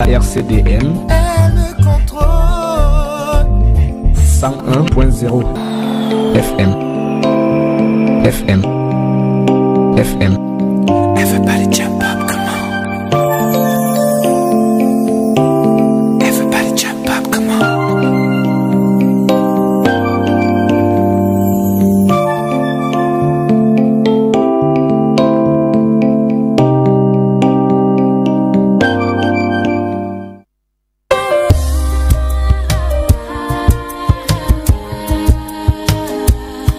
RCDM 101.0 FM. Everybody jump up, come on. Everybody jump up, come on.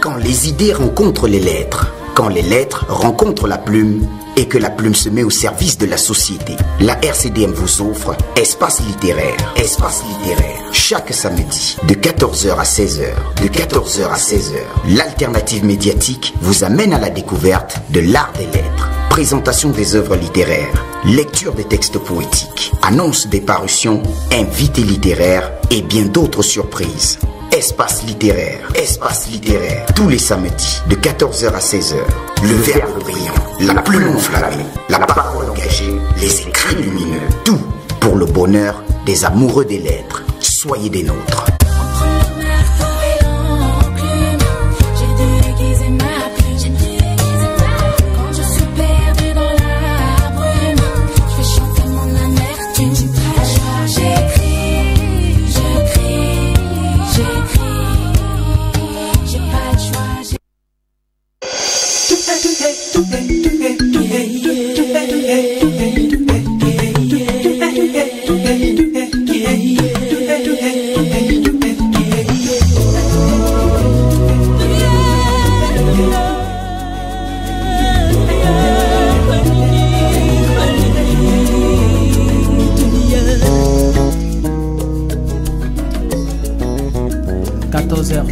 Quand les idées rencontrent les lettres, quand les lettres rencontrent la plume et que la plume se met au service de la société, la RCDM vous offre Espace littéraire. Espace littéraire. Chaque samedi, de 14h à 16h, de 14h à 16h, l'alternative médiatique vous amène à la découverte de l'art des lettres. Présentation des œuvres littéraires, lecture des textes poétiques, annonce des parutions, invités littéraires et bien d'autres surprises. Espace littéraire, tous les samedis, de 14h à 16h. Le verbe brillant, la plume enflammée, la parole engagée, les écrits lumineux. Tout pour le bonheur des amoureux des lettres. Soyez des nôtres.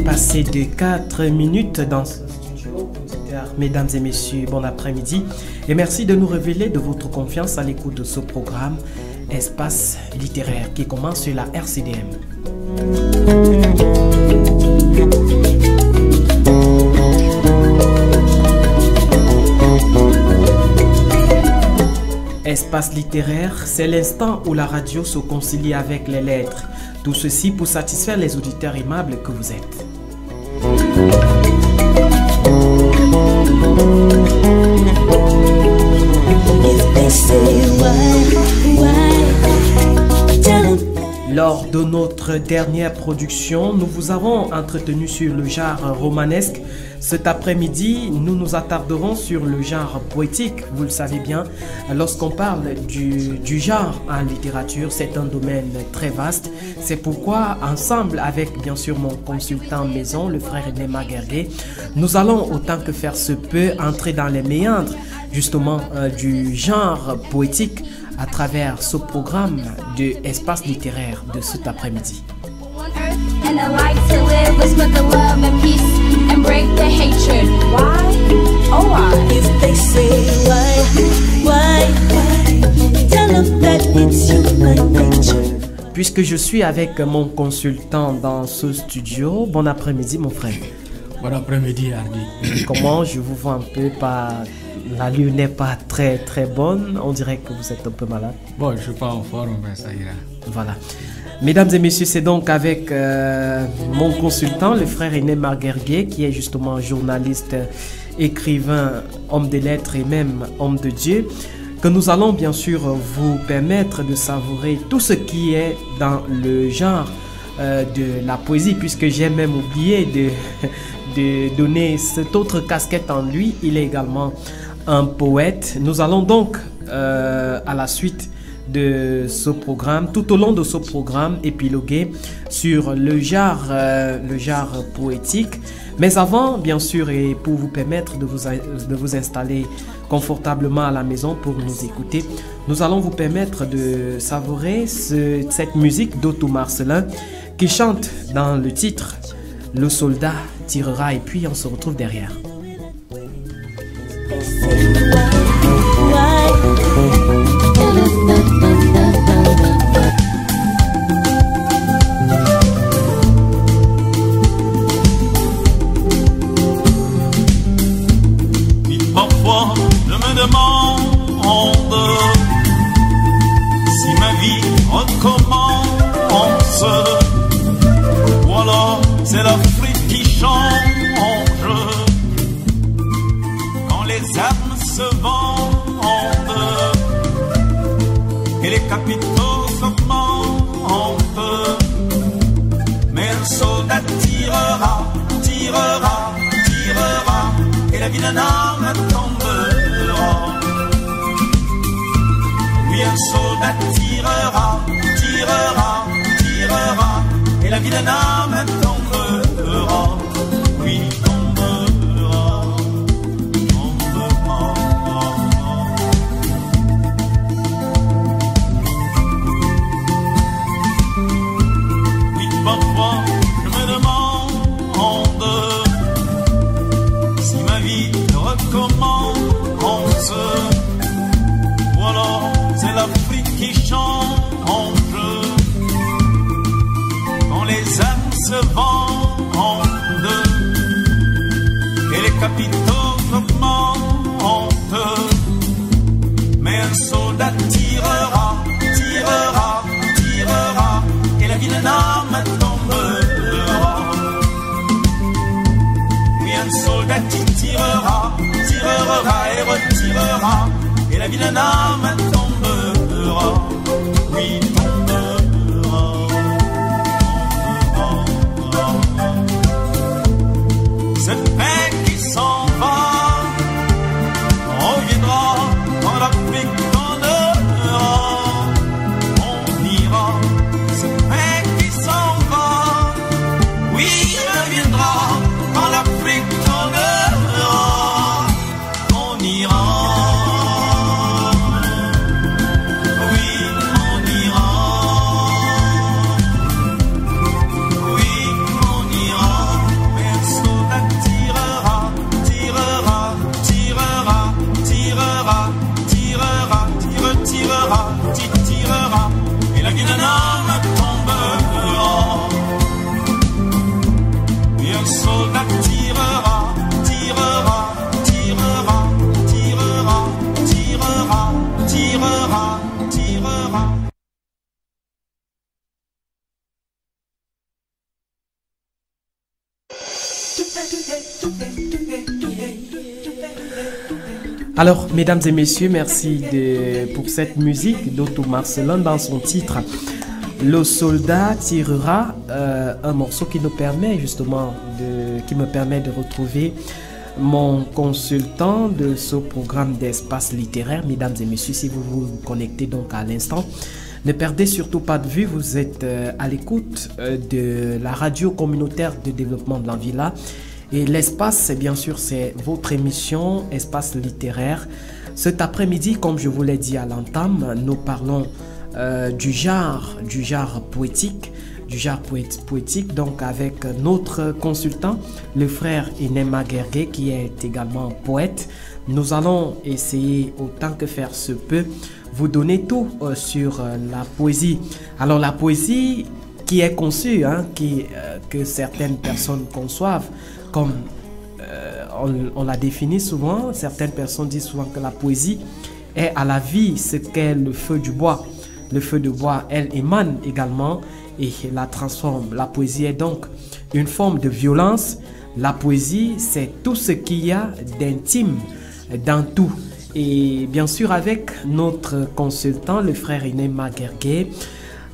Passé de 4 minutes dans ce studio. Mesdames et messieurs, bon après-midi et merci de nous révéler de votre confiance à l'écoute de ce programme Espace littéraire qui commence sur la RCDM. Espace littéraire, c'est l'instant où la radio se concilie avec les lettres. Tout ceci pour satisfaire les auditeurs aimables que vous êtes. Lors de notre dernière production, nous vous avons entretenu sur le genre romanesque. Cet après-midi, nous nous attarderons sur le genre poétique. Vous le savez bien, lorsqu'on parle du genre en littérature, c'est un domaine très vaste. C'est pourquoi, ensemble avec bien sûr mon consultant maison, le frère René Maguergué, nous allons autant que faire se peut entrer dans les méandres justement du genre poétique à travers ce programme de Espace littéraire de cet après-midi. And I like to live with the love and peace and break the hatred. Why? Oh why? If they say why? Tell them that it's human nature. Puisque je suis avec mon consultant dans ce studio, bon après-midi mon frère. Bon après-midi Hardy. Comment je vous vois un peu pas... L'allure n'est pas très bonne, on dirait que vous êtes un peu malade. Bon, je suis pas en forme, mais ça ira. Voilà. Mesdames et messieurs, c'est donc avec mon consultant, le frère René Maguergué, qui est justement journaliste, écrivain, homme de lettres et même homme de Dieu, que nous allons bien sûr vous permettre de savourer tout ce qui est dans le genre de la poésie, puisque j'ai même oublié de donner cette autre casquette en lui. Il est également un poète. Nous allons donc à la suite de ce programme, tout au long de ce programme, épiloguer sur le genre poétique. Mais avant, bien sûr, et pour vous permettre de vous installer confortablement à la maison pour nous écouter, nous allons vous permettre de savourer cette musique d'Otto Marcellin qui chante dans le titre « Le soldat tirera » et puis on se retrouve derrière. Parfois je me demande si ma vie recommence. Ou alors c'est l'Afrique qui change. Quand les armes se vendent et les capitaux s'augmentent, mais un soldat tirera, tirera, tirera, et la vie d'un âme tombera. Oui, un soldat tirera, tirera, tirera, et la vie d'un âme tombera. Oui, tombera, tombera. Oui, parfois je me demande si ma vie recommence. Ou alors c'est l'Afrique qui change. Quand les âmes se vendent et les capitaux augmentent, mais un soldat tirera, tirera, tirera, et la vie d'un âme tombera. Oui, un soldat qui tirera, tirera et retirera, et la vie d'un âme tombera. Oui, tombera, tombera. Cette paix qui s'en va reviendra quand l'Afrique donnera. On ira. Cette paix qui s'en va, oui, reviendra quand l'Afrique donnera. On ira. Tirera, et la vie d'un homme tombera. Et un soldat tirera, tirera, tirera, tirera, tirera, tirera, tirera. Alors, mesdames et messieurs, merci pour cette musique d'Otto Marcelin dans son titre Le soldat tirera, un morceau qui nous permet justement qui me permet de retrouver mon consultant de ce programme d'espace littéraire. Mesdames et messieurs, si vous vous connectez donc à l'instant, ne perdez surtout pas de vue, vous êtes à l'écoute de la radio communautaire de développement de l'Anvila. Et l'espace, c'est bien sûr, c'est votre émission Espace littéraire. Cet après-midi, comme je vous l'ai dit à l'entame, nous parlons du genre poétique, donc avec notre consultant, le frère Inema Gergué, qui est également poète. Nous allons essayer, autant que faire se peut, vous donner tout sur la poésie. Alors la poésie qui est conçue, que certaines personnes conçoivent, comme on la définit souvent, certaines personnes disent souvent que la poésie est à la vie ce qu'est le feu du bois. Le feu de bois, elle émane également et la transforme. La poésie est donc une forme de violence. La poésie, c'est tout ce qu'il y a d'intime dans tout. Et bien sûr, avec notre consultant, le frère Inema Gergué.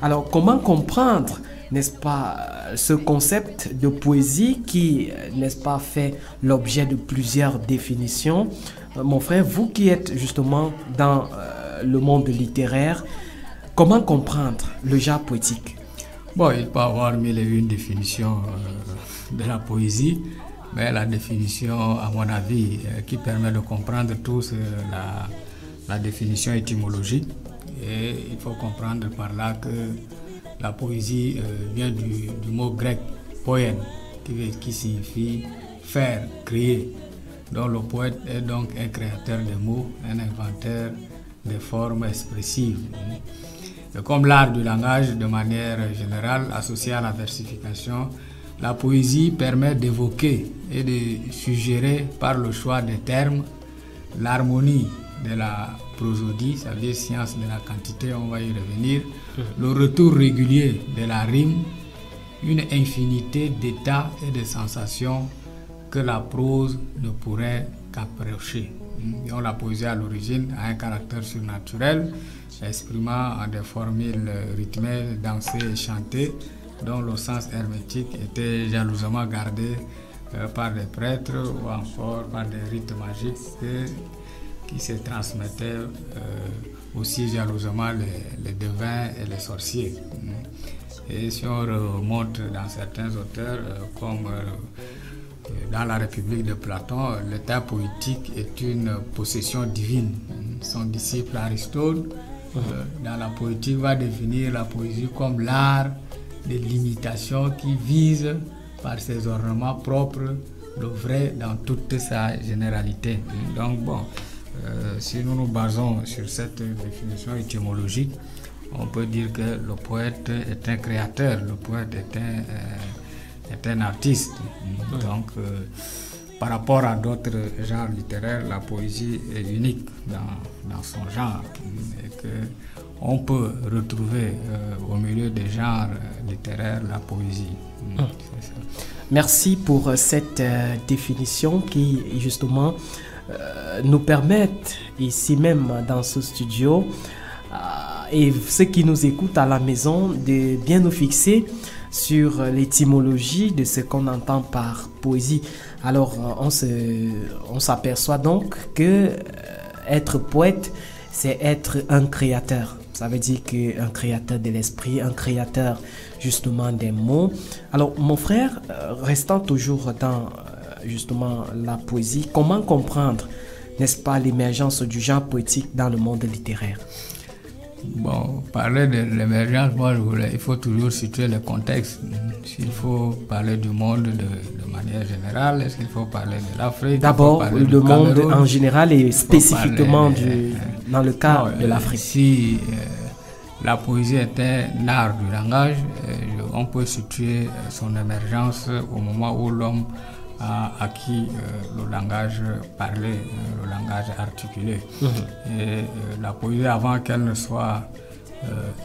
Alors, comment comprendre, n'est-ce pas, ce concept de poésie qui, n'est-ce pas, fait l'objet de plusieurs définitions? Mon frère, vous qui êtes justement dans le monde littéraire, comment comprendre le genre poétique? Bon, il peut y avoir mille et une définitions de la poésie, mais la définition, à mon avis, qui permet de comprendre tout, c'est la définition étymologique. Et il faut comprendre par là que la poésie vient du mot grec poème, qui signifie faire, créer. Donc le poète est donc un créateur de mots, un inventeur des formes expressives. Et comme l'art du langage, de manière générale, associé à la versification, la poésie permet d'évoquer et de suggérer par le choix des termes l'harmonie de la prosodie, ça veut dire science de la quantité, on va y revenir, le retour régulier de la rime, une infinité d'états et de sensations que la prose ne pourrait qu'approcher. Donc, la poésie à l'origine a un caractère surnaturel, exprimant en des formules rythmées, dansées et chantées, dont le sens hermétique était jalousement gardé par des prêtres ou encore par des rites magiques qui se transmettaient aussi jalousement les devins et les sorciers. Et si on remonte dans certains auteurs, comme dans la République de Platon, l'état poétique est une possession divine. Son disciple Aristote, dans la poétique, va définir la poésie comme l'art de l'imitation qui vise par ses ornements propres le vrai dans toute sa généralité. Donc bon, si nous nous basons sur cette définition étymologique, on peut dire que le poète est un créateur, le poète est un artiste. Donc par rapport à d'autres genres littéraires, la poésie est unique dans son genre et qu'on peut retrouver au milieu des genres littéraires la poésie. C'est ça. Merci pour cette définition qui justement nous permettent ici même dans ce studio et ceux qui nous écoutent à la maison de bien nous fixer sur l'étymologie de ce qu'on entend par poésie. Alors on s'aperçoit donc que être poète, c'est être un créateur. Ça veut dire qu'un créateur de l'esprit, un créateur justement des mots. Alors mon frère, restant toujours dans justement la poésie, comment comprendre, n'est-ce pas, l'émergence du genre poétique dans le monde littéraire? Bon, parler de l'émergence, il faut toujours situer le contexte. S'il faut parler du monde de manière générale, est-ce qu'il faut parler de l'Afrique? D'abord, le monde en général et spécifiquement dans le cas de l'Afrique. Si la poésie est un art du langage, on peut situer son émergence au moment où l'homme a acquis le langage parlé, le langage articulé. Et la poésie, avant qu'elle ne soit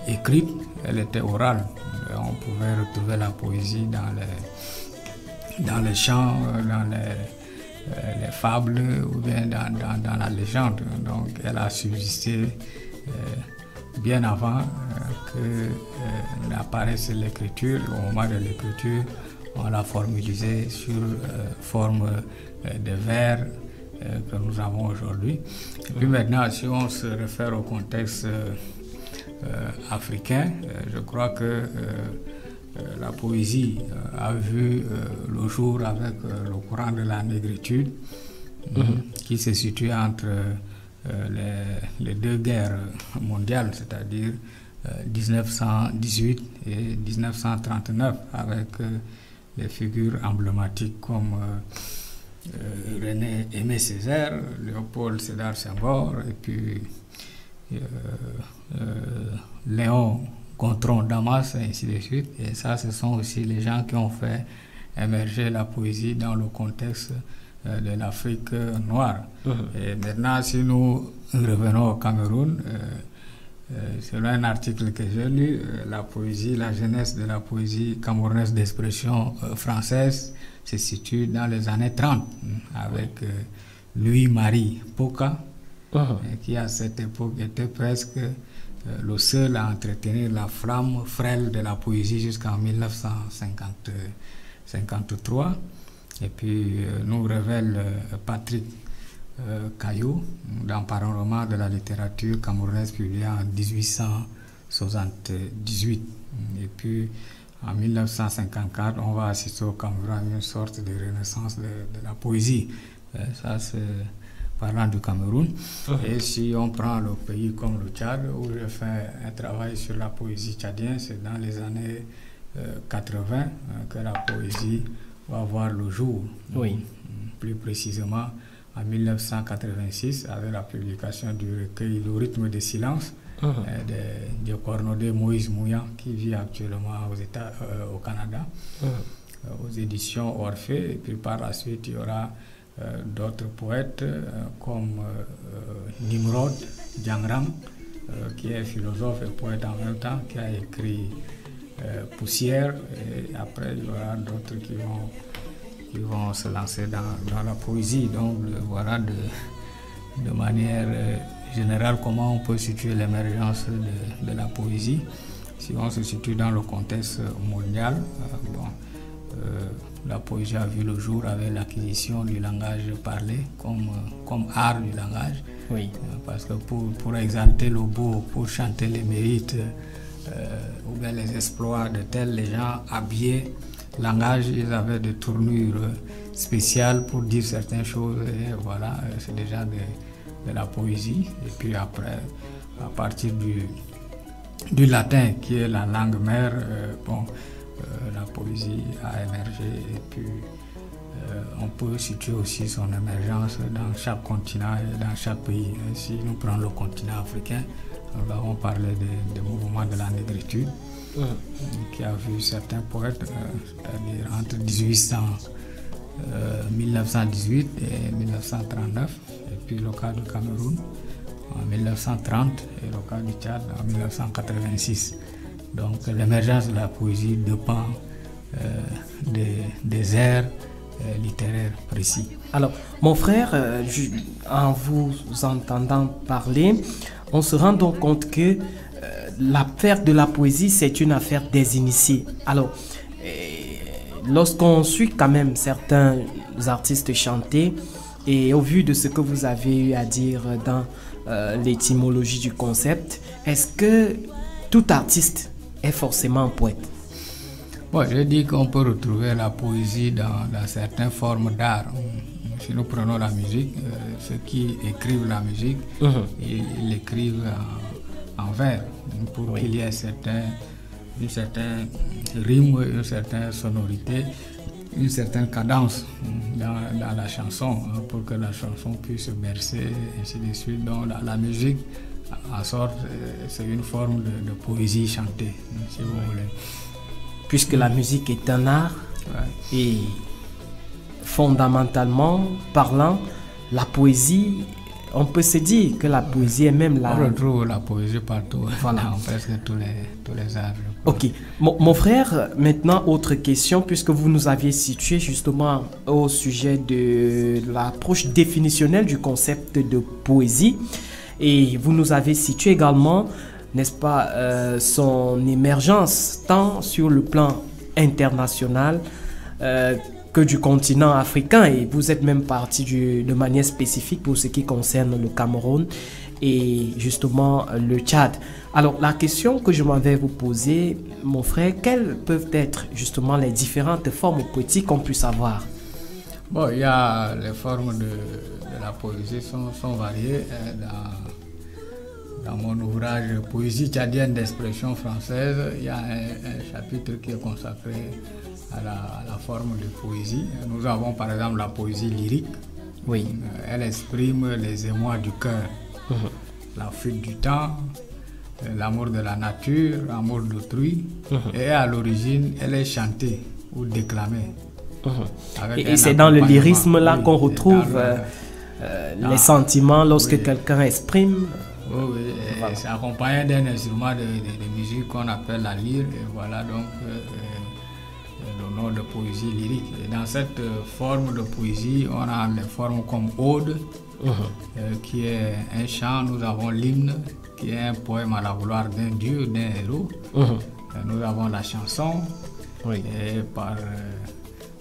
écrite, elle était orale. Et on pouvait retrouver la poésie dans les chants, dans les fables ou bien dans la légende. Donc elle a subsisté bien avant que n'apparaisse l'écriture. Au moment de l'écriture, on l'a formulisé sur forme de vers que nous avons aujourd'hui. Et puis maintenant, si on se réfère au contexte africain, je crois que la poésie a vu le jour avec le courant de la négritude qui se situe entre les deux guerres mondiales, c'est-à-dire 1918 et 1939, avec des figures emblématiques comme René Aimé Césaire, Léopold Sédar Senghor et puis Léon Gontran Damas, et ainsi de suite. Et ça, ce sont aussi les gens qui ont fait émerger la poésie dans le contexte de l'Afrique noire. Et maintenant, si nous revenons au Cameroun, selon un article que j'ai lu, la poésie, la jeunesse de la poésie camerounaise d'expression française se situe dans les années 30 avec Louis-Marie Poca, qui à cette époque était presque le seul à entretenir la flamme frêle de la poésie jusqu'en 1953. Et puis nous révèle Patrick Caillou dans Panorama de la littérature camerounaise publié en 1878. Et puis en 1954, on va assister au Cameroun à une sorte de renaissance de la poésie. Ça, c'est parlant du Cameroun. Et si on prend le pays comme le Tchad, où j'ai fait un travail sur la poésie tchadienne, c'est dans les années 80 que la poésie va voir le jour. Oui. Plus précisément en 1986, avec la publication du recueil Le rythme des silences de Cornodé Moïse Mouyan, qui vit actuellement au Canada, aux éditions Orphée. Et puis par la suite, il y aura d'autres poètes comme Nimrod Djangram, qui est philosophe et poète en même temps, qui a écrit Poussière, et après il y aura d'autres qui vont se lancer dans la poésie. Donc voilà de manière générale comment on peut situer l'émergence de la poésie. Si on se situe dans le contexte mondial, la poésie a vu le jour avec l'acquisition du langage parlé comme art du langage. Oui. Parce que pour exalter le beau, pour chanter les mérites ou bien les exploits de tels, les gens habillés langage, ils avaient des tournures spéciales pour dire certaines choses, et voilà, c'est déjà de la poésie. Et puis après, à partir du latin, qui est la langue mère, la poésie a émergé, et puis on peut situer aussi son émergence dans chaque continent et dans chaque pays. Si nous prenons le continent africain, nous avons parlé des mouvements de la négritude, qui a vu certains poètes, c'est-à-dire entre 1918 et 1939, et puis le cas du Cameroun en 1930 et le cas du Tchad en 1986. Donc l'émergence de la poésie dépend des aires littéraires précis. Alors, mon frère, en vous entendant parler, on se rend donc compte que l'affaire de la poésie, c'est une affaire des initiés. Alors, lorsqu'on suit quand même certains artistes chanter, et au vu de ce que vous avez eu à dire dans l'étymologie du concept, est-ce que tout artiste est forcément un poète? Bon, je dis qu'on peut retrouver la poésie dans certaines formes d'art. Si nous prenons la musique, ceux qui écrivent la musique, ils l'écrivent en vers, pour qu'il y ait une certaine rythme, une certaine sonorité, une certaine cadence dans la chanson, pour que la chanson puisse bercer, et ainsi de suite. Donc la musique, en sorte, c'est une forme de poésie chantée, si vous voulez. Puisque la musique est un art, et fondamentalement parlant, la poésie, on peut se dire que la poésie est même là. On retrouve la poésie partout, voilà, dans presque tous les arts. Ok. Mon frère, maintenant, autre question, puisque vous nous aviez situé justement au sujet de l'approche définitionnelle du concept de poésie, et vous nous avez situé également, n'est-ce pas, son émergence tant sur le plan international que du continent africain, et vous êtes même parti de manière spécifique pour ce qui concerne le Cameroun et justement le Tchad. Alors la question que je m'en vais vous poser, mon frère, quelles peuvent être justement les différentes formes poétiques qu'on puisse avoir? Bon, il y a les formes de la poésie sont variées. Dans mon ouvrage Poésie tchadienne d'expression française, il y a un chapitre qui est consacré à la forme de poésie. Nous avons par exemple la poésie lyrique. Oui. Elle exprime les émois du cœur, la fuite du temps, l'amour de la nature, l'amour d'autrui. Et à l'origine, elle est chantée ou déclamée. Et c'est dans le lyrisme là qu'on retrouve les sentiments lorsque quelqu'un exprime. Oui, voilà. C'est accompagné d'un instrument de musique qu'on appelle la lyre, et voilà donc le nom de poésie lyrique. Et dans cette forme de poésie, on a les formes comme ode, qui est un chant. Nous avons l'hymne, qui est un poème à la gloire d'un dieu, d'un héros. Nous avons la chanson, et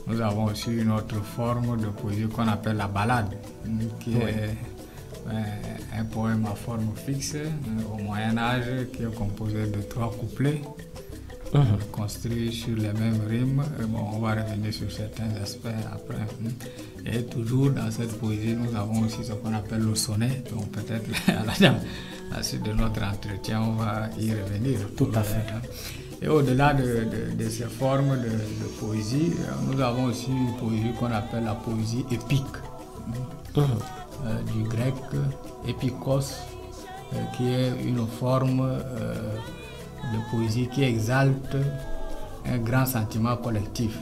nous avons aussi une autre forme de poésie qu'on appelle la ballade, qui est un poème à forme fixe au Moyen-Âge, qui est composé de 3 couplets construits sur les mêmes rimes. Bon, on va revenir sur certains aspects après. Et toujours dans cette poésie, nous avons aussi ce qu'on appelle le sonnet. Donc peut-être à la suite de notre entretien, on va y revenir. Tout à fait. Et au-delà de ces formes de poésie, nous avons aussi une poésie qu'on appelle la poésie épique. Du grec épikos, qui est une forme de poésie qui exalte un grand sentiment collectif,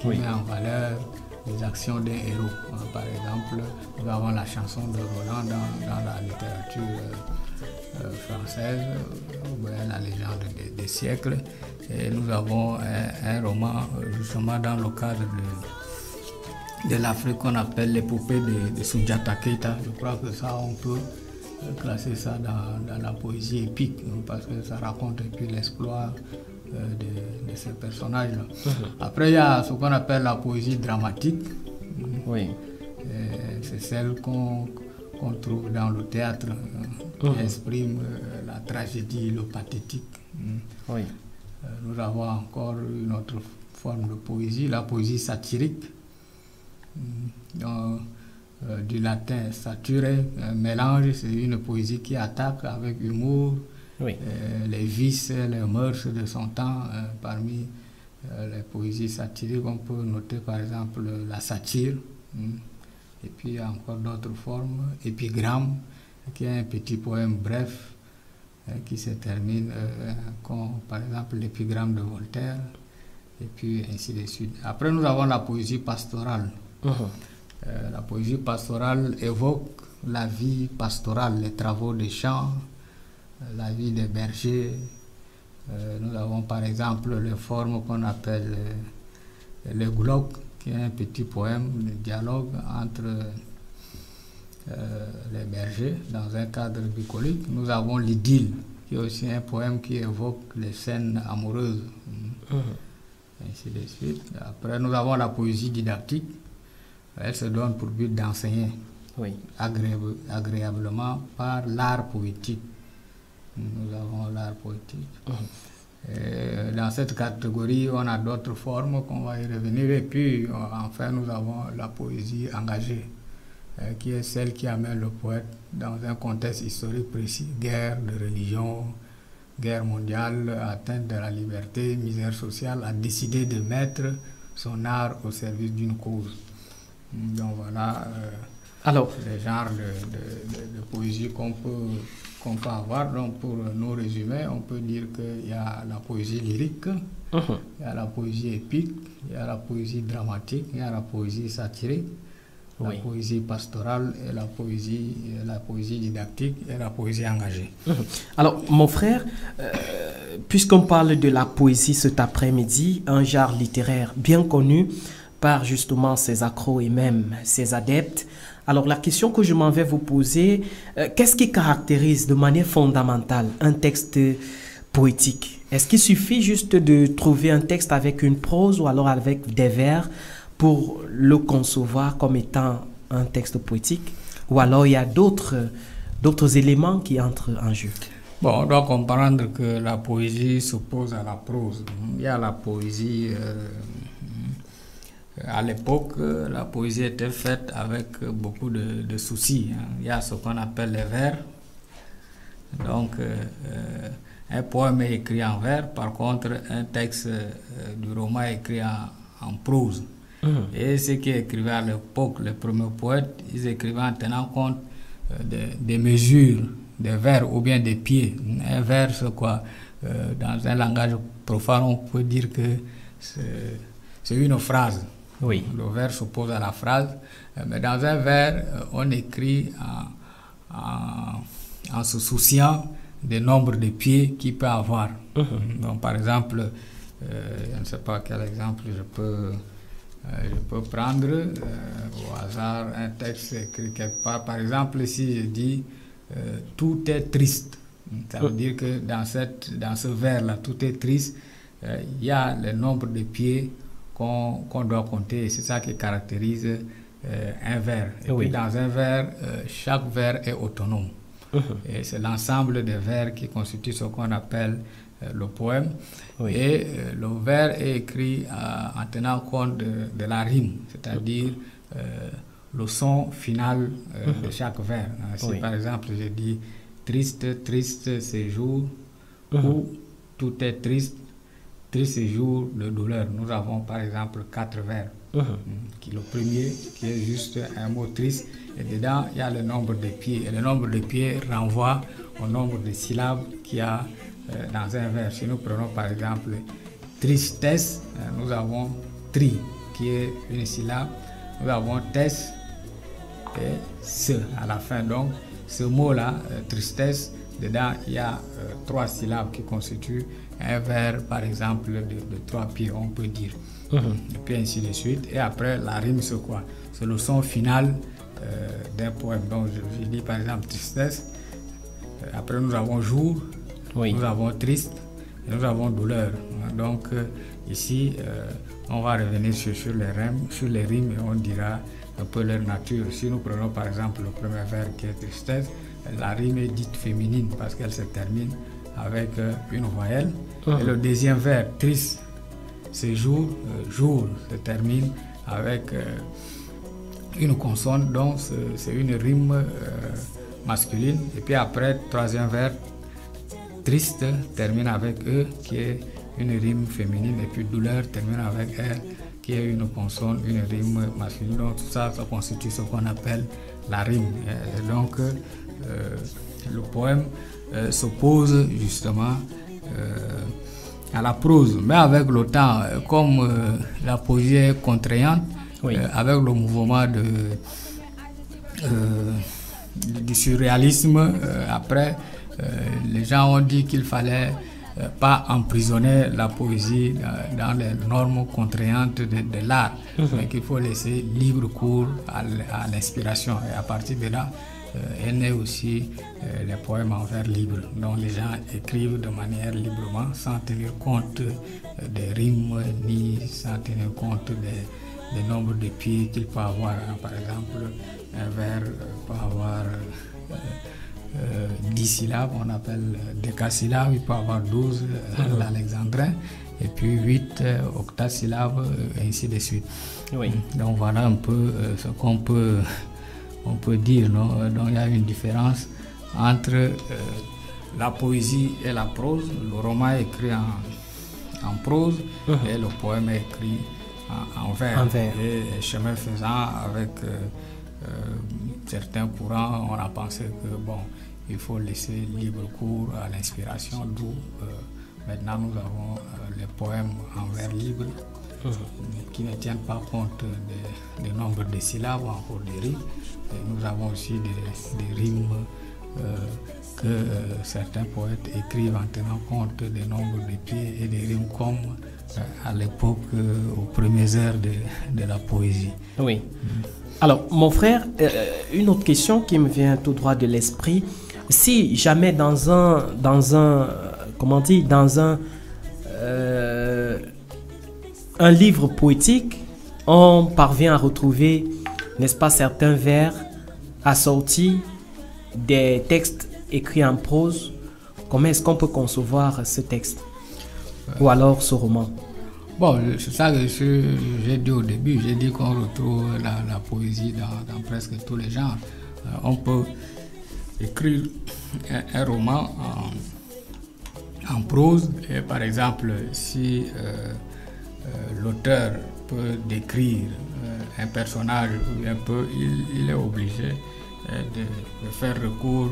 qui met en valeur des actions d'un héros. Par exemple, nous avons la chanson de Roland dans la littérature française, la légende des siècles. Et nous avons un roman justement dans le cadre de l'Afrique qu'on appelle l'épopée de Soundiata Keita. Je crois que ça, on peut classer ça dans la poésie épique, parce que ça raconte et puis l'exploit de ces personnages-là. Après, il y a ce qu'on appelle la poésie dramatique. Oui. C'est celle qu'on trouve dans le théâtre, qui exprime la tragédie, le pathétique. Oui. Nous avons encore une autre forme de poésie, la poésie satirique, du latin sature, mélange, c'est une poésie qui attaque avec humour les vices, les mœurs de son temps. Parmi les poésies satiriques, on peut noter par exemple la satire, et puis il y a encore d'autres formes, épigramme, qui est un petit poème bref qui se termine comme par exemple l'épigramme de Voltaire, et puis ainsi de suite. Après, nous avons la poésie pastorale. La poésie pastorale évoque la vie pastorale, les travaux des champs, la vie des bergers. Nous avons par exemple les formes qu'on appelle le glock, qui est un petit poème de dialogue entre les bergers dans un cadre bucolique. Nous avons l'idylle, qui est aussi un poème qui évoque les scènes amoureuses, ainsi de suite. Après, nous avons la poésie didactique. Elle se donne pour but d'enseigner agréablement par l'art poétique. Nous avons l'art poétique. Dans cette catégorie, on a d'autres formes qu'on va y revenir. Et puis, enfin, nous avons la poésie engagée, qui est celle qui amène le poète dans un contexte historique précis. Guerre de religion, guerre mondiale, atteinte de la liberté, misère sociale, a décidé de mettre son art au service d'une cause. Donc voilà les genres de poésie qu'on peut avoir. Donc pour nous résumer, on peut dire qu'il y a la poésie lyrique, il y a la poésie épique, il y a la poésie dramatique, il y a la poésie satirique, la poésie pastorale, et la poésie didactique et la poésie engagée. Alors mon frère, puisqu'on parle de la poésie cet après-midi, un genre littéraire bien connu par justement ses accros et même ses adeptes. Alors la question que je m'en vais vous poser, qu'est-ce qui caractérise de manière fondamentale un texte poétique? Est-ce qu'il suffit juste de trouver un texte avec une prose ou alors avec des vers pour le concevoir comme étant un texte poétique? Ou alors il y a d'autres éléments qui entrent en jeu? Bon, on doit comprendre que la poésie s'oppose à la prose. Il y a la poésie... À l'époque, la poésie était faite avec beaucoup de soucis. Il y a ce qu'on appelle les vers. Donc, un poème est écrit en vers, par contre, un texte du roman est écrit en prose. Et ceux qui écrivaient à l'époque, les premiers poètes, ils écrivaient en tenant compte des mesures, des vers ou bien des pieds. Un vers, c'est quoi? Dans un langage profane, on peut dire que c'est une phrase. Oui. Le vers s'oppose à la phrase, mais dans un vers, on écrit en se souciant des nombres de pieds qu'il peut avoir. Donc, par exemple, je ne sais pas quel exemple je peux prendre au hasard, un texte écrit quelque part. Par exemple, si je dis tout est triste, ça veut dire que dans ce vers-là, tout est triste, il y a le nombre de pieds qu'on doit compter. C'est ça qui caractérise un vers. Et puis dans un vers, chaque vers est autonome. Et c'est l'ensemble des vers qui constituent ce qu'on appelle le poème. Et le vers est écrit en tenant compte de la rime, c'est-à-dire le son final de chaque vers. Si par exemple je dis triste, triste séjour, ou tout est triste, triste séjour de douleur. Nous avons par exemple 4 vers. Le premier qui est juste un mot triste, et dedans il y a le nombre de pieds. Et le nombre de pieds renvoie au nombre de syllabes qu'il y a dans un vers. Si nous prenons par exemple tristesse, nous avons tri qui est une syllabe. nous avons tes et ce à la fin. Donc, ce mot-là, tristesse, dedans, il y a 3 syllabes qui constituent un vers, par exemple, de 3 pieds, on peut dire. Et puis ainsi de suite. Et après, la rime, c'est quoi? C'est le son final d'un poème. Donc, je dis par exemple tristesse. Après, nous avons jour, nous avons triste, et nous avons douleur. Donc, ici, on va revenir sur les rimes et on dira un peu leur nature. Si nous prenons par exemple le premier vers qui est tristesse, la rime est dite féminine parce qu'elle se termine avec une voyelle. Et le deuxième vers, triste, c'est jour, jour se termine avec une consonne, donc c'est une rime masculine. Et puis après, troisième vers, triste, termine avec E, qui est une rime féminine. Et puis douleur termine avec R, qui est une consonne, une rime masculine. Donc tout ça, ça constitue ce qu'on appelle la rime. Et donc le poème s'oppose justement à la prose. Mais avec le temps, comme la poésie est contraignante, avec le mouvement du surréalisme, après, les gens ont dit qu'il fallait pas emprisonner la poésie dans les normes contraignantes de l'art, mais qu'il faut laisser libre cours à l'inspiration. Et à partir de là, est né aussi les poèmes en vers libre, dont les gens écrivent de manière librement, sans tenir compte des rimes, ni sans tenir compte des nombres de pieds qu'il peut avoir. Par exemple, un vers peut avoir 10 syllabes, on appelle décasyllabes, il peut avoir 12 l'alexandrin, et puis 8 octasyllabes, et ainsi de suite. Donc voilà un peu ce qu'on peut dire, non? Donc il y a une différence entre la poésie et la prose. Le roman est écrit en prose et le poème est écrit en vers. Et chemin faisant, avec certains courants, on a pensé que bon, il faut laisser libre cours à l'inspiration, d'où maintenant nous avons les poèmes en vers libre qui ne tiennent pas compte des nombres de syllabes, encore des rimes. Et nous avons aussi des rimes que certains poètes écrivent en tenant compte des nombres de pieds, et des rimes comme à l'époque, aux premières heures de la poésie. Oui. Alors, mon frère, une autre question qui me vient tout droit de l'esprit. Si jamais dans un livre poétique, on parvient à retrouver, n'est-ce pas, certains vers assortis des textes écrits en prose, comment est-ce qu'on peut concevoir ce texte ou alors ce roman? Bon, c'est ça que j'ai dit au début. J'ai dit qu'on retrouve la poésie dans presque tous les genres. On peut écrire un roman en prose, et par exemple, si l'auteur peut décrire un personnage, il est obligé de faire recours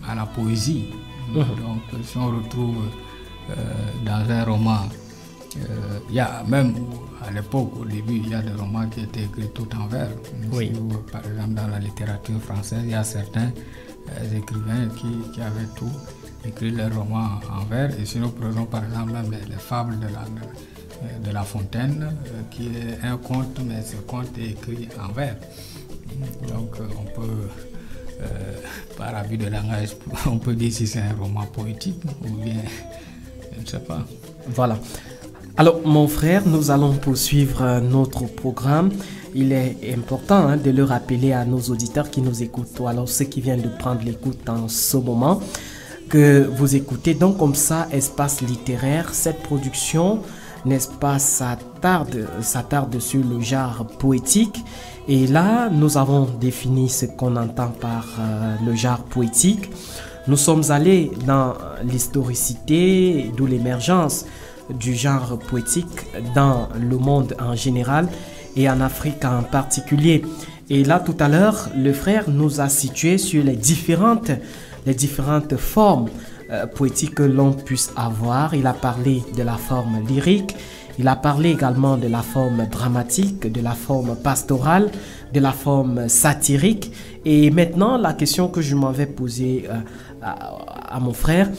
à la poésie. Donc, si on retrouve dans un roman, il y a même à l'époque, au début, il y a des romans qui étaient écrits tout en vers. Par exemple, dans la littérature française, il y a certains écrivains qui avaient tout écrit leurs romans en vers. Et si nous prenons par exemple les fables de La Fontaine, qui est un conte, mais ce conte est écrit en vers. Donc on peut, par abus de langage, on peut dire si c'est un roman poétique ou bien, je ne sais pas. Voilà. Alors mon frère, nous allons poursuivre notre programme. Il est important de le rappeler à nos auditeurs qui nous écoutent, ou alors ceux qui viennent de prendre l'écoute en ce moment, que vous écoutez donc comme ça Espace littéraire. Cette production, n'est-ce pas, s'attarde sur le genre poétique. Et là, nous avons défini ce qu'on entend par le genre poétique. Nous sommes allés dans l'historicité, d'où l'émergence du genre poétique dans le monde en général et en Afrique en particulier. Et là, tout à l'heure, le frère nous a situé sur les différentes formes poétiques que l'on puisse avoir. Il a parlé de la forme lyrique, Il a parlé également de la forme dramatique, de la forme pastorale, de la forme satirique. Et maintenant, la question que je m'en vais poser à mon frère,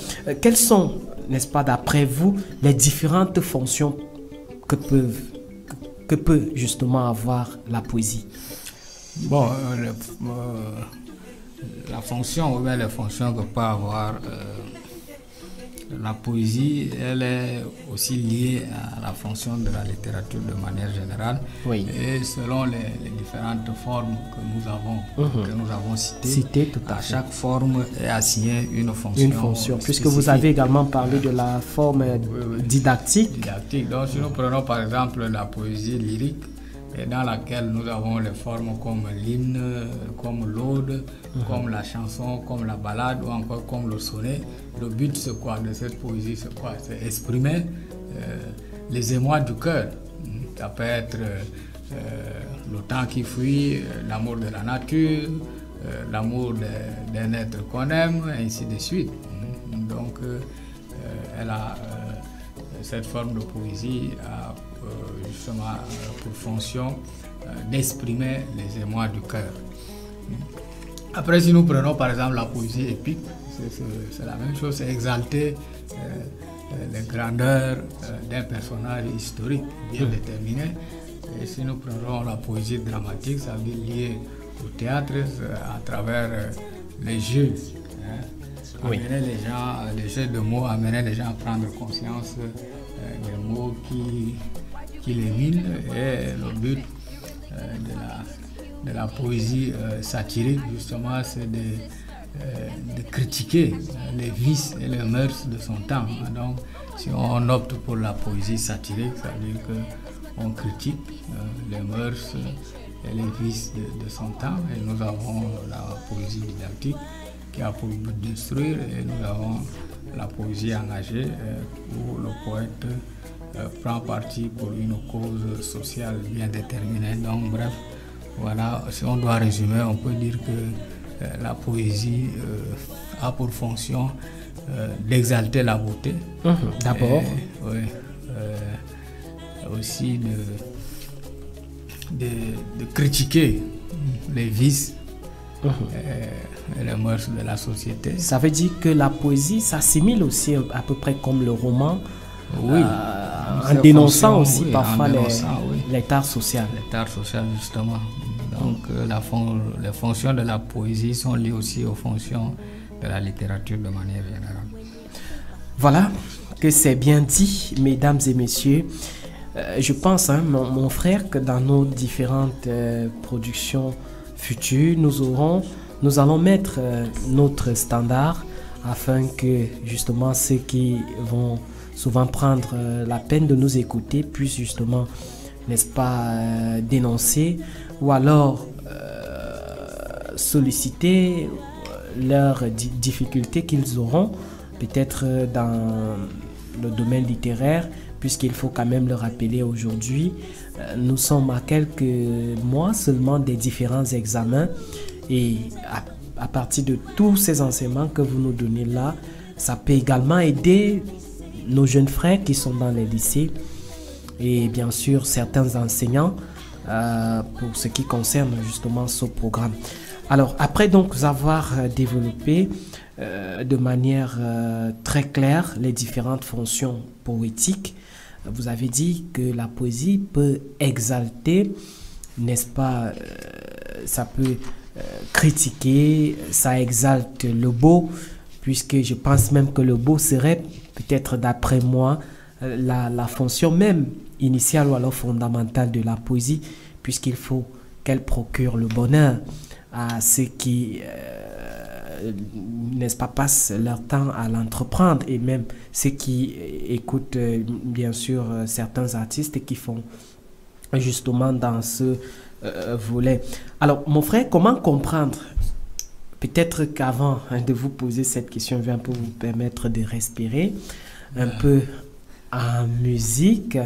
quelles sont, n'est-ce pas, d'après vous, les différentes fonctions que peut justement avoir la poésie? Bon, la fonction, ou bien les fonctions que peut avoir la poésie, elle est aussi liée à la fonction de la littérature de manière générale. Oui. Et selon les différentes formes que nous avons citées, Tout à fait. chaque forme est assignée une fonction. Une fonction, puisque vous avez également parlé de la forme didactique. Donc, si nous prenons par exemple la poésie lyrique, et dans laquelle nous avons les formes comme l'hymne, comme l'aude, comme la chanson, comme la ballade ou encore comme le sonnet. Le but c'est quoi de cette poésie? C'est quoi? C'est exprimer les émois du cœur. Ça peut être le temps qui fuit, l'amour de la nature, l'amour d'un être qu'on aime, et ainsi de suite. Donc elle a cette forme de poésie a justement pour fonction d'exprimer les émois du cœur. Après, si nous prenons par exemple la poésie épique, c'est la même chose, c'est exalter les grandeurs d'un personnage historique bien déterminé. Et si nous prenons la poésie dramatique, ça veut dire lié au théâtre à travers les jeux. Amener les gens, les jeux de mots, amener les gens à prendre conscience des mots qui les minent. Et le but de la poésie satirique, justement, c'est de critiquer les vices et les mœurs de son temps. Donc, si on opte pour la poésie satirique, ça veut dire qu'on critique les mœurs et les vices de son temps. Et nous avons la poésie didactique qui a pour but de détruire, et nous avons la poésie engagée où le poète prend parti pour une cause sociale bien déterminée. Donc bref, voilà, si on doit résumer, on peut dire que la poésie a pour fonction d'exalter la beauté. D'abord. Aussi de critiquer les vices et les mœurs de la société. Ça veut dire que la poésie s'assimile aussi à peu près comme le roman, en dénonçant aussi parfois l'état social. L'état social, justement. Donc les fonctions de la poésie sont liées aussi aux fonctions de la littérature de manière générale. Voilà, que c'est bien dit, mesdames et messieurs. Je pense, mon frère, que dans nos différentes productions futures, nous allons mettre notre standard afin que justement ceux qui vont souvent prendre la peine de nous écouter puissent justement, n'est-ce pas, dénoncer ou alors solliciter leurs difficultés qu'ils auront peut-être dans le domaine littéraire, puisqu'il faut quand même le rappeler aujourd'hui, nous sommes à quelques mois seulement des différents examens, et à partir de tous ces enseignements que vous nous donnez là, ça peut également aider nos jeunes frères qui sont dans les lycées et bien sûr certains enseignants pour ce qui concerne justement ce programme. Alors après donc avoir développé de manière très claire les différentes fonctions poétiques, vous avez dit que la poésie peut exalter, n'est-ce pas, ça peut critiquer, ça exalte le beau, puisque je pense même que le beau serait peut-être d'après moi la fonction même initiale ou alors fondamentale de la poésie, puisqu'il faut qu'elle procure le bonheur à ceux qui n'est-ce pas, passent leur temps à l'entreprendre, et même ceux qui écoutent bien sûr certains artistes qui font justement dans ce volet. Alors mon frère, comment comprendre, peut-être qu'avant de vous poser cette question, je vais un peu vous permettre de respirer un peu en musique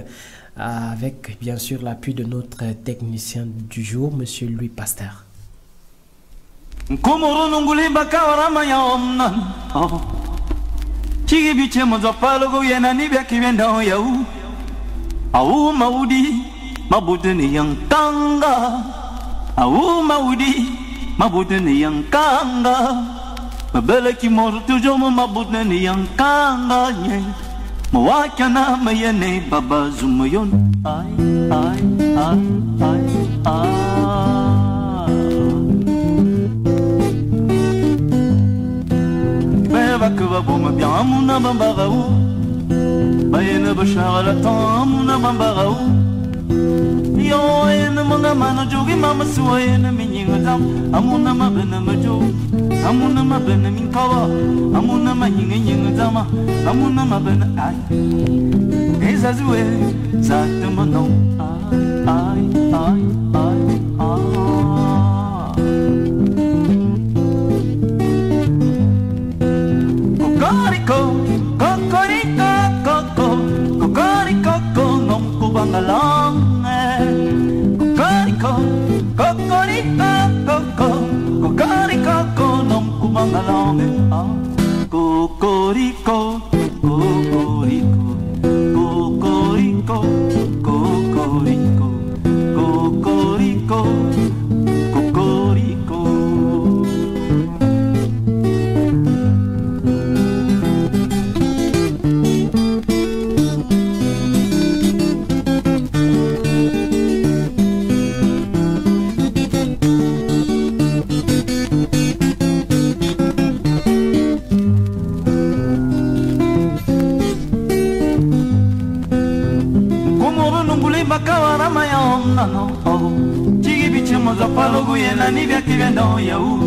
avec bien sûr l'appui de notre technicien du jour, monsieur Louis Pasteur. Kumuru nunguli bakawara yomna Chigi biche mozopalo go yena nibya kibenda yau Au maudi mabudeni yang tanga. Au maudi mabudeni yang kanga. Mabele ki mor toujours mabudeni yang kanga nye. Mawakana mayene baba zumayon. Ay ay ay ay ay. Beba que va bon bien amuna bambaraou. Bayena bashara la tamuna bambaraou. Yo ena manga mana jogi mama suena minyinga dam. Amuna mabena majo. Amuna mabena minkawa. Amuna mahinga yinga dama. Amuna mabena ay. Ezazue zatamano. Ay ay ay ay. Cocorico, cocorico, coco, cocorico, non cubangalong. Cocorico, cocorico, coco, cocorico, non cubangalong. Cocorico, cocorico, cocorico, cocorico, cocorico, cocorico. Kawana mayong ano oh chigi bichimo za palogu yena ni vya kivendo ya u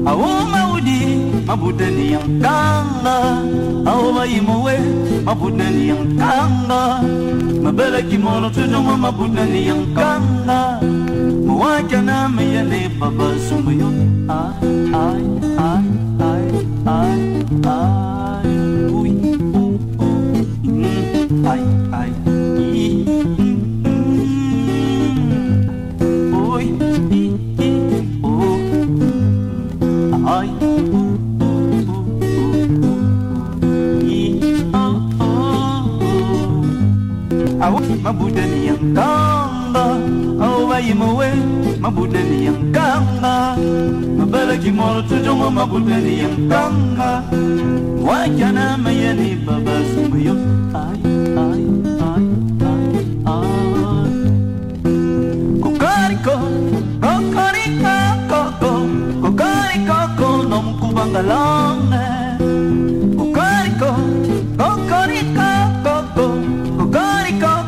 awu maudi mabudani yang kanga awu baimowe mabudani yang kanga mabele kimono tujomo mabudani yang kanga mwakana mayene baba sumuyo ay ay ay ay ay ay uy ay ay mabudani yang kanga au baimowe mabudani yang kanga mabalaki moro tujongo mabudani yang kanga wakana mayani baba sumuyo ay ay ay ay ay kokariko kokariko koko kokariko konom kubangalonge kokariko kokariko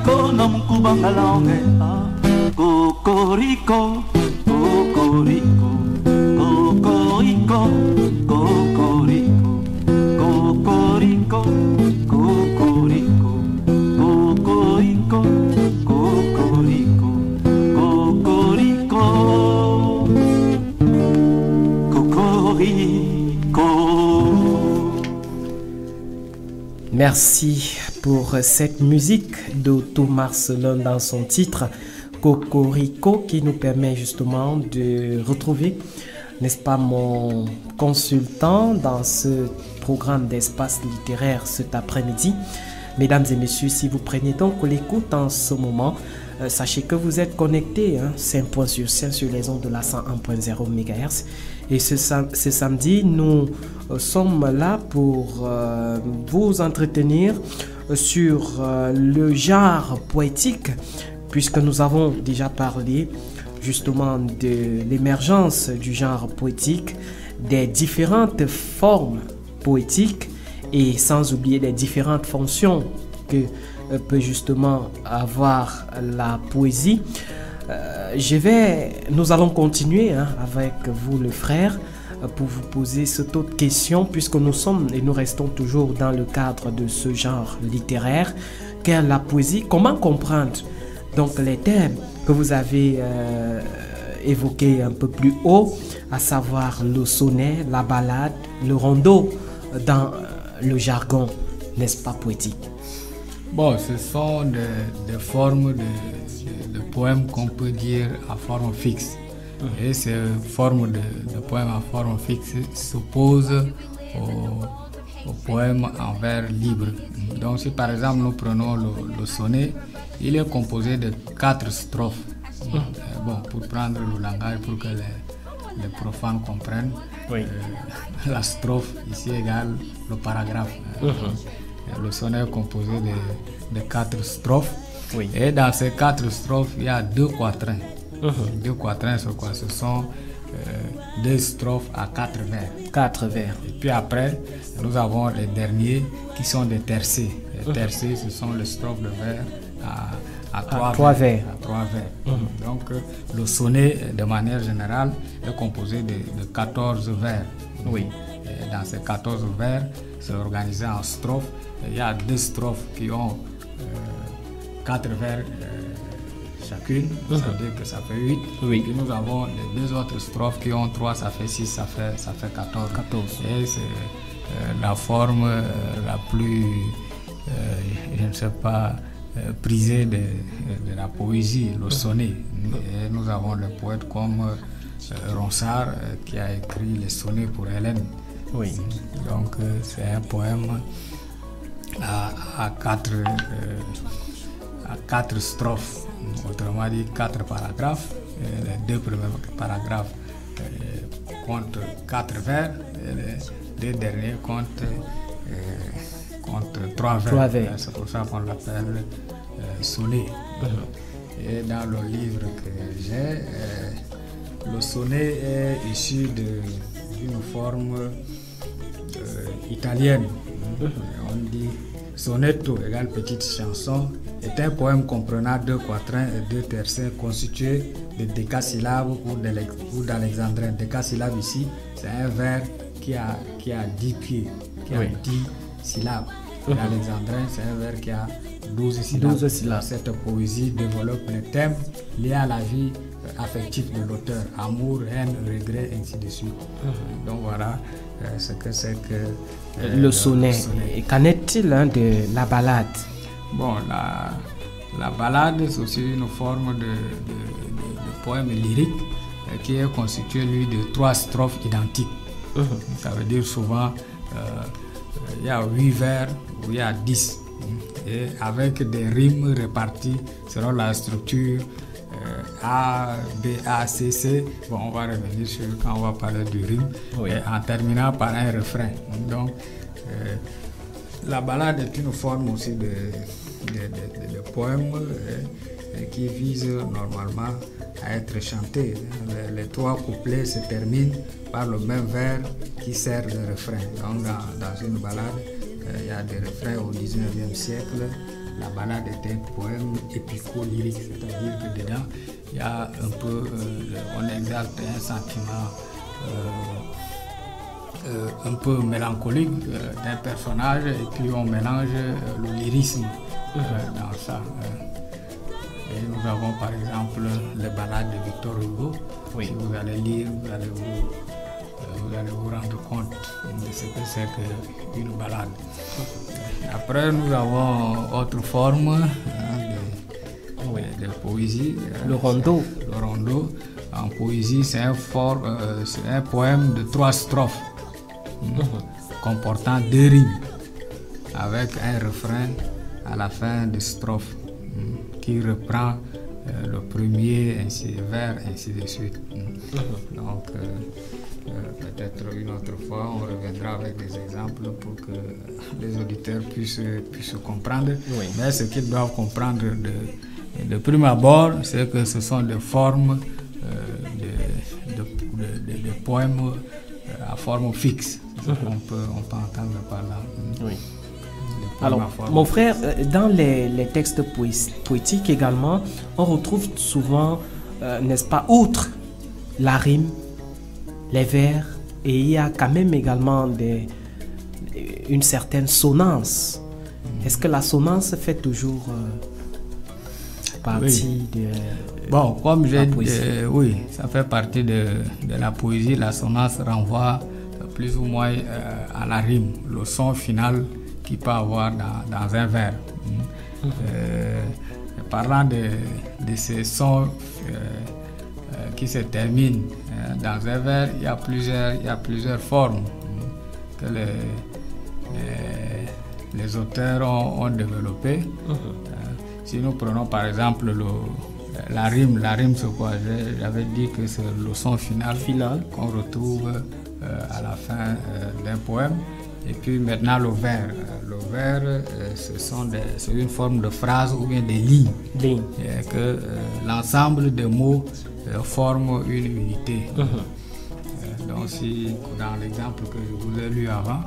koko Bangalonge, cocorico, cocorico, cocorico, cocorico, cocorico, cocorico, cocorico, cocorico, cocorico, cocorico. Merci pour cette musique d'Otto Marcelin dans son titre Cocorico qui nous permet justement de retrouver, n'est-ce pas, mon consultant dans ce programme d'espace littéraire cet après-midi. Mesdames et messieurs, si vous prenez donc l'écoute en ce moment, sachez que vous êtes connectés 5.5 sur les ondes de la 101.0 MHz. Et ce samedi, nous sommes là pour vous entretenir sur le genre poétique, puisque nous avons déjà parlé justement de l'émergence du genre poétique, des différentes formes poétiques et sans oublier les différentes fonctions que peut justement avoir la poésie. Nous allons continuer avec vous, le frère, pour vous poser cette autre question, puisque nous sommes et nous restons toujours dans le cadre de ce genre littéraire qu'est la poésie. Comment comprendre donc les thèmes que vous avez évoqués un peu plus haut, à savoir le sonnet, la ballade, le rondeau dans le jargon, n'est-ce pas, poétique? Bon, ce sont des formes de poèmes qu'on peut dire à forme fixe. Et ces formes de poèmes à forme fixe s'opposent au poème en vers libre. Donc si par exemple nous prenons le sonnet, il est composé de 4 strophes. Bon, pour prendre le langage pour que les profanes comprennent, la strophe ici égale le paragraphe. Le sonnet est composé de 4 strophes. Et dans ces 4 strophes, il y a 2 quatrains. 2 quatrains, c'est quoi? Ce sont 2 strophes à 4 vers. 4 vers. Et puis après, nous avons les derniers qui sont des tercés. Les tercés, ce sont les strophes de vers à 3 vers. Donc, le sonnet, de manière générale, est composé de 14 vers. Et dans ces 14 vers, c'est organisé en strophes. Il y a 2 strophes qui ont 4 vers chacune, ça veut dire que ça fait 8. Et nous avons les 2 autres strophes qui ont 3, ça fait 6, ça fait 14. Et c'est la forme la plus, je ne sais pas, prisée de la poésie, le sonnet. Et nous avons des poètes comme Ronsard qui a écrit les sonnets pour Hélène. Donc c'est un poème à 4 strophes, autrement dit 4 paragraphes. Les 2 premiers paragraphes comptent 4 vers et les 2 derniers comptent 3 vers. C'est pour ça qu'on l'appelle sonnet. Et dans le livre que j'ai, le sonnet est issu d'une forme italienne. On dit sonetto égale petite chanson, est un poème comprenant 2 quatrains et 2 tercets constitués de décasyllabes ou d'alexandrins. Décasyllabe ici, c'est un vers qui a 10 pieds, qui a 10 syllabes. L'alexandrin, c'est un vers qui a 12 syllabes. Cette poésie développe les thèmes liés à la vie affective de l'auteur, amour, haine, regret, ainsi de suite. Donc voilà ce que c'est que le sonnet. Et qu'en est-il de la ballade? Bon, la ballade, c'est aussi une forme de poème lyrique qui est constitué, lui, de 3 strophes identiques. Ça veut dire souvent il y a 8 vers ou il y a 10. Et avec des rimes réparties selon la structure A, B, A, C, C. Bon, on va revenir sur quand on va parler du rime. Et en terminant par un refrain. Donc, la ballade est une forme aussi de poème qui vise normalement à être chanté. Les 3 couplets se terminent par le même vers qui sert de refrain. Donc, dans une ballade, il y a des refrains au 19e siècle. La ballade est un poème épico-lyrique, c'est-à-dire que dedans, il y a un peu, on exalte un sentiment un peu mélancolique d'un personnage et puis on mélange le lyrisme dans ça. Et nous avons par exemple les ballades de Victor Hugo. Si vous allez lire, vous allez vous rendre compte de ce que c'est qu'une ballade. Après, nous avons autre forme de poésie. Le rondeau. Le rondeau. En poésie, c'est un poème de 3 strophes comportant 2 rimes avec un refrain à la fin de strophe qui reprend le premier vers, ainsi de suite. Donc, peut-être une autre fois, on reviendra avec des exemples pour que les auditeurs puissent comprendre. Mais ce qu'ils doivent comprendre de prime abord, c'est que ce sont des formes de poèmes à forme fixe. C'est ce qu'on peut entendre par là. Alors, mon frère, dans les textes poétiques également, on retrouve souvent, n'est-ce pas, outre la rime, les vers, et il y a quand même également une certaine sonance. Est-ce que la sonance fait toujours partie de bon, comme j'ai dit, oui, ça fait partie de la poésie. La sonance renvoie plus ou moins à la rime, le son final qu'il peut avoir dans un vers. Parlant de ces sons qui se terminent dans un vers, il y a plusieurs formes que les auteurs ont développé. Si nous prenons par exemple la rime c'est quoi? J'avais dit que c'est le son final. Qu'on retrouve à la fin d'un poème. Et puis maintenant le vers. Le vers, c'est une forme de phrase ou bien des lignes. Que l'ensemble des mots forme une unité. Donc si dans l'exemple que je vous ai lu avant,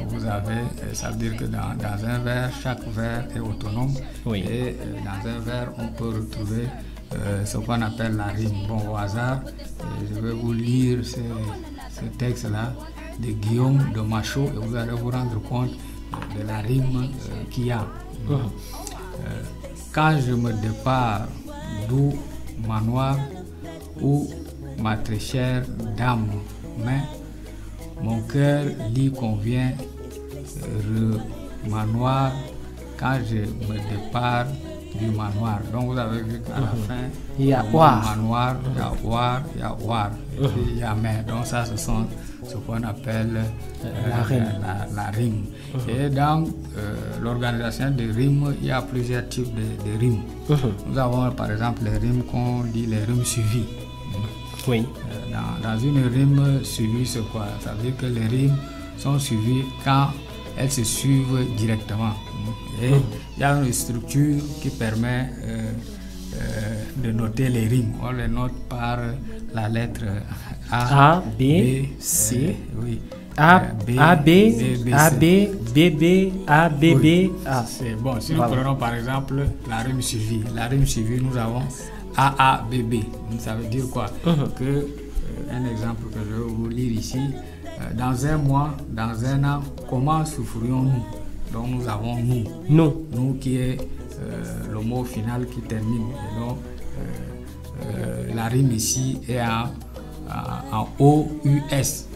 vous avez, ça veut dire que dans un vers, chaque vers est autonome. Et dans un vers, on peut retrouver ce qu'on appelle la rime. Bon, au hasard, je vais vous lire ce texte-là de Guillaume de Machaut et vous allez vous rendre compte de la rime qu'il y a. Quand je me dépare d'où manoir où ma très chère dame mais mon cœur lui convient manoir quand je me dépare du manoir. Donc vous avez vu qu'à la fin il y a manoir, il y a war, il y a war, et puis il y a mais. Donc ça ce sont ce qu'on appelle la rime. Et dans l'organisation des rimes, il y a plusieurs types de rimes. Nous avons par exemple les rimes qu'on dit les rimes suivies. Dans une rime suivie, c'est quoi? Ça veut dire que les rimes sont suivies quand elles se suivent directement. Et il y a une structure qui permet de noter les rimes. On les note par la lettre A, B, C. A, B, B, B, A, B, B, A. C'est bon. Si nous prenons par exemple la rime suivie. La rime suivie, nous avons A, A, B, B. Ça veut dire quoi? Que, un exemple que je vais vous lire ici. Dans un mois, dans un an, comment souffrions-nous? Donc nous avons nous. Nous qui est le mot final qui termine. Et donc la rime ici est en O-U-S.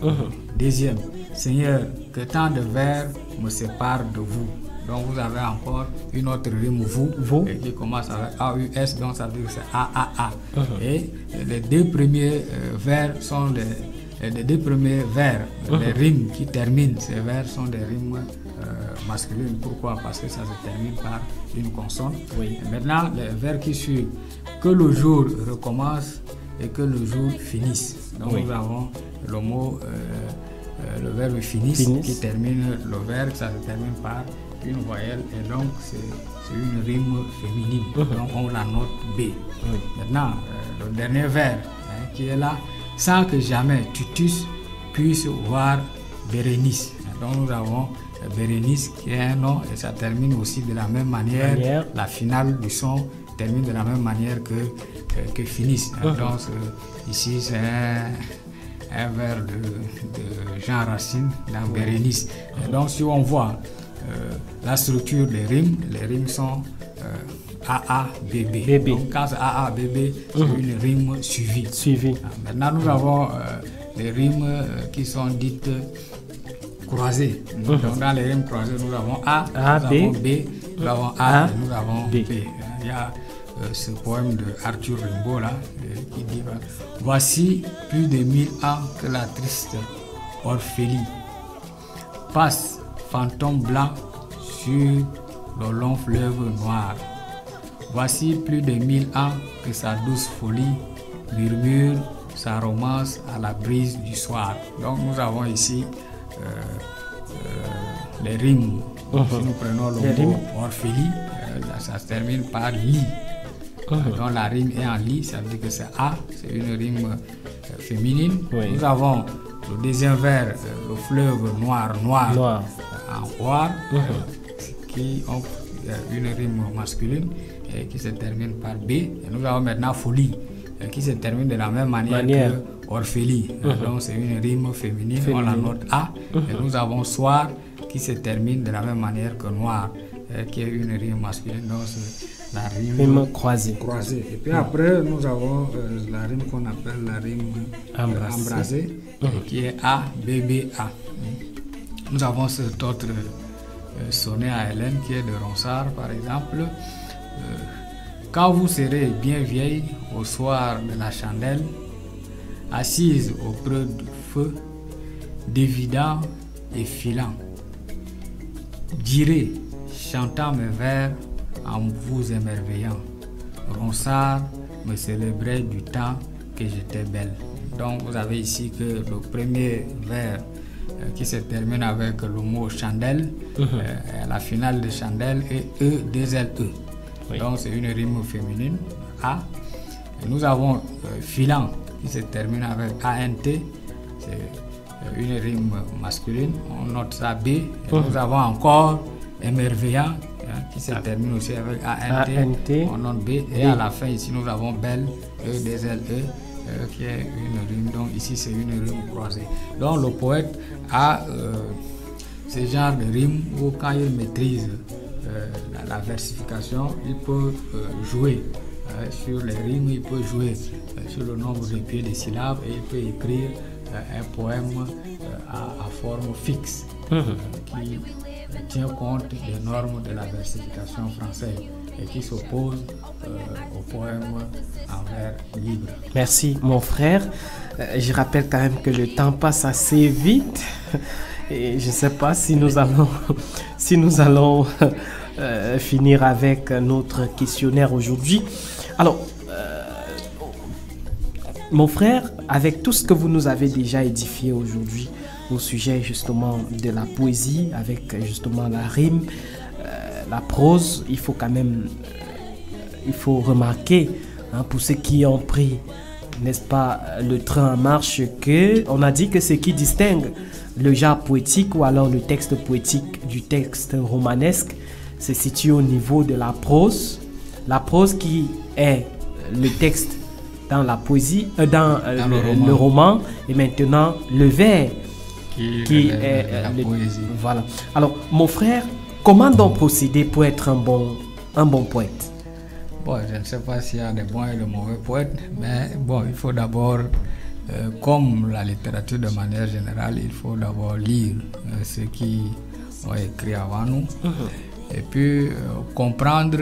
Deuxième, Seigneur, que tant de vers me séparent de vous. Donc vous avez encore une autre rime vous. Et qui commence avec A-U-S, donc ça veut dire que c'est A-A-A. Et les deux premiers vers sont les deux premiers vers, les rimes qui terminent ces vers sont des rimes masculines. Pourquoi? Parce que ça se termine par une consonne. Et maintenant, les vers qui suivent, que le jour recommence et que le jour finisse. Donc nous avons le mot, le verbe finisse qui termine le verbe, ça se termine par une voyelle et donc c'est une rime féminine. Donc on la note B. Maintenant, le dernier vers qui est là, sans que jamais Tutus puisse voir Bérénice. Donc nous avons Bérénice qui est un nom et ça termine aussi de la même manière. La finale du son termine de la même manière que finisse. Donc ici c'est un vers de Jean Racine dans Bérénice. Et donc si on voit la structure des rimes, les rimes sont AA, BB. Donc quand c'est AA, BB, c'est une rime suivie. Maintenant nous avons les rimes qui sont dites croisées. Donc dans les rimes croisées, nous avons A, nous avons B, nous avons A, nous avons B. Il y a ce poème de Arthur Rimbaud là, qui dit voici plus de 1000 ans que la triste Orphélie passe fantôme blanc sur le long fleuve noir. Voici plus de 1000 ans que sa douce folie murmure sa romance à la brise du soir. Donc nous avons ici les rimes. Si nous prenons le mot Orphélie, ça se termine par li. Donc la rime est en li, ça veut dire que c'est A, c'est une rime féminine. Nous avons le deuxième vers, le fleuve noir en oir, qui ont une rime masculine et qui se termine par B. Et nous avons maintenant folie qui se termine de la même manière que Orphélie. Donc c'est une rime féminine, on la note A. Et nous avons soir qui se termine de la même manière que noir, qui est une rime masculine. Donc c'est la rime croisée. Et puis après nous avons la rime qu'on appelle la rime embrasée, qui est A, B, B, A. Nous avons cet autre sonnet à Hélène qui est de Ronsard par exemple. Quand vous serez bien vieille au soir de la chandelle, assise auprès du feu, dévidant et filant, dirai, chantant mes vers en vous émerveillant. Ronsard me célébrait du temps que j'étais belle. Donc vous avez ici que le premier vers qui se termine avec le mot chandelle, la finale de chandelle est E2LE. Oui. Donc c'est une rime féminine, A. Et nous avons filant qui se termine avec ANT, c'est une rime masculine, on note ça B. Et nous avons encore émerveillant qui se termine aussi avec ANT, on note B. Et à la fin ici nous avons belle, E2LE. Qui est une rime, donc ici c'est une rime croisée. Donc le poète a ce genre de rime où quand il maîtrise la versification, il peut jouer sur les rimes, il peut jouer sur le nombre de pieds des syllabes et il peut écrire un poème à forme fixe qui tient compte des normes de la versification française et qui s'oppose au poème en vers libre. Merci mon frère. Je rappelle quand même que le temps passe assez vite et je ne sais pas si nous allons finir avec notre questionnaire aujourd'hui. Alors, mon frère, avec tout ce que vous nous avez déjà édifié aujourd'hui au sujet justement de la poésie, avec justement la rime, la prose, il faut quand même, il faut remarquer, pour ceux qui ont pris, n'est-ce pas, le train en marche, que on a dit que ce qui distingue le genre poétique ou alors le texte poétique du texte romanesque se situe au niveau de la prose qui est le texte dans la poésie, dans le roman, et maintenant le vers qui est la poésie. Voilà. Alors, mon frère, comment donc procéder pour être un bon poète? Bon, je ne sais pas s'il y a des bons et de mauvais poètes, mais bon, il faut d'abord, comme la littérature de manière générale, il faut d'abord lire ceux qui ont écrit avant nous, et puis comprendre